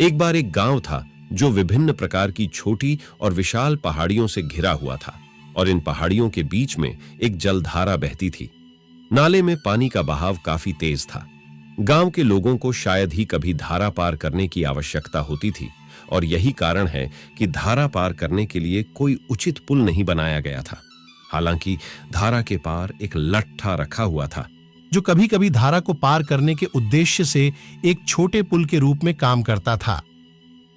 एक बार एक गांव था जो विभिन्न प्रकार की छोटी और विशाल पहाड़ियों से घिरा हुआ था और इन पहाड़ियों के बीच में एक जलधारा बहती थी। नाले में पानी का बहाव काफी तेज था। गांव के लोगों को शायद ही कभी धारा पार करने की आवश्यकता होती थी और यही कारण है कि धारा पार करने के लिए कोई उचित पुल नहीं बनाया गया था। हालांकि धारा के पार एक लट्ठा रखा हुआ था जो कभी-कभी धारा को पार करने के उद्देश्य से एक छोटे पुल के रूप में काम करता था।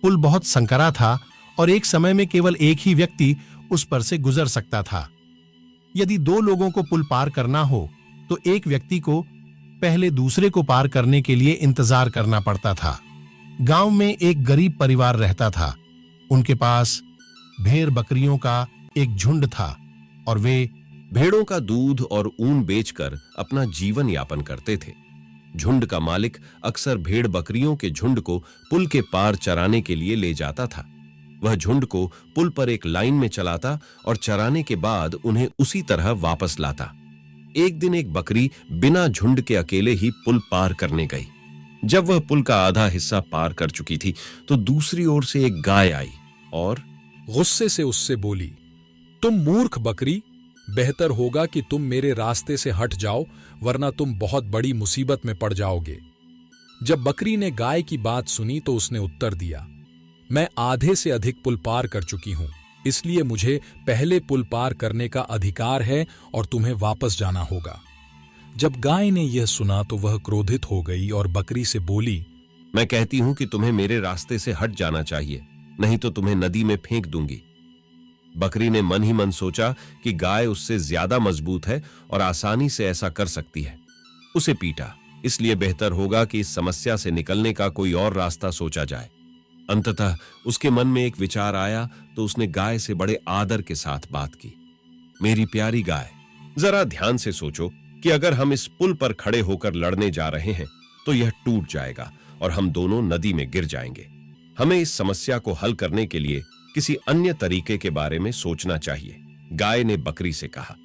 पुल बहुत संकरा था और एक समय में केवल एक ही व्यक्ति उस पर से गुजर सकता था। यदि दो लोगों को पुल पार करना हो तो एक व्यक्ति को पहले दूसरे को पार करने के लिए इंतजार करना पड़ता था। गांव में एक गरीब परिवार रहता था। उनके पास भेड़ बकरियों का एक झुंड था और वे भेड़ों का दूध और ऊन बेचकर अपना जीवन यापन करते थे। झुंड का मालिक अक्सर भेड़ बकरियों के झुंड को पुल के पार चराने के लिए ले जाता था। वह झुंड को पुल पर एक लाइन में चलाता और चराने के बाद उन्हें उसी तरह वापस लाता। एक दिन एक बकरी बिना झुंड के अकेले ही पुल पार करने गई। जब वह पुल का आधा हिस्सा पार कर चुकी थी तो दूसरी ओर से एक गाय आई और गुस्से से उससे बोली, तुम मूर्ख बकरी, बेहतर होगा कि तुम मेरे रास्ते से हट जाओ, वरना तुम बहुत बड़ी मुसीबत में पड़ जाओगे। जब बकरी ने गाय की बात सुनी तो उसने उत्तर दिया, मैं आधे से अधिक पुल पार कर चुकी हूं, इसलिए मुझे पहले पुल पार करने का अधिकार है और तुम्हें वापस जाना होगा। जब गाय ने यह सुना तो वह क्रोधित हो गई और बकरी से बोली, मैं कहती हूं कि तुम्हें मेरे रास्ते से हट जाना चाहिए, नहीं तो तुम्हें नदी में फेंक दूंगी। बकरी ने मन ही मन सोचा कि गाय उससे ज्यादा मजबूत है और आसानी से ऐसा कर सकती है। उसे पीटा, इसलिए बेहतर होगा कि इस समस्या से निकलने का कोई और रास्ता सोचा जाए। अंततः उसके मन में एक विचार आया तो उसने गाय से बड़े आदर के साथ बात की, मेरी प्यारी गाय, जरा ध्यान से सोचो कि अगर हम इस पुल पर खड़े होकर लड़ने जा रहे हैं तो यह टूट जाएगा और हम दोनों नदी में गिर जाएंगे। हमें इस समस्या को हल करने के लिए किसी अन्य तरीके के बारे में सोचना चाहिए। गाय ने बकरी से कहा,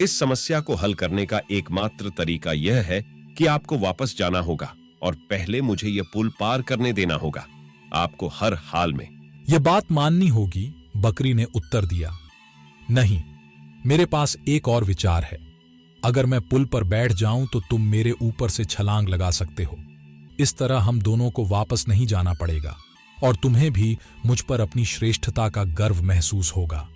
इस समस्या को हल करने का एकमात्र तरीका यह है कि आपको वापस जाना होगा और पहले मुझे यह पुल पार करने देना होगा, आपको हर हाल में। यह बात माननी होगी, बकरी ने उत्तर दिया। नहीं, मेरे पास एक और विचार है। अगर मैं पुल पर बैठ जाऊं तो तुम मेरे ऊपर से छलांग लगा सकते हो। इस तरह हम दोनों को वापस नहीं जाना पड़ेगा और तुम्हें भी मुझ पर अपनी श्रेष्ठता का गर्व महसूस होगा।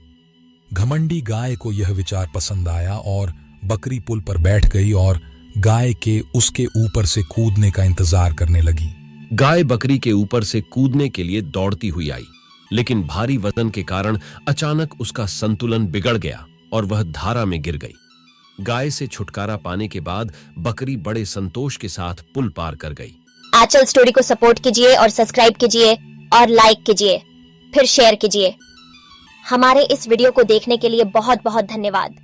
घमंडी गाय को यह विचार पसंद आया और बकरी पुल पर बैठ गई और गाय के उसके ऊपर से कूदने का इंतजार करने लगी। गाय बकरी के ऊपर से कूदने के लिए दौड़ती हुई आई, लेकिन भारी वजन के कारण अचानक उसका संतुलन बिगड़ गया और वह धारा में गिर गई। गाय से छुटकारा पाने के बाद बकरी बड़े संतोष के साथ पुल पार कर गई। आंचल स्टोरी को सपोर्ट कीजिए और सब्सक्राइब कीजिए और लाइक कीजिए, फिर शेयर कीजिए। हमारे इस वीडियो को देखने के लिए बहुत बहुत धन्यवाद।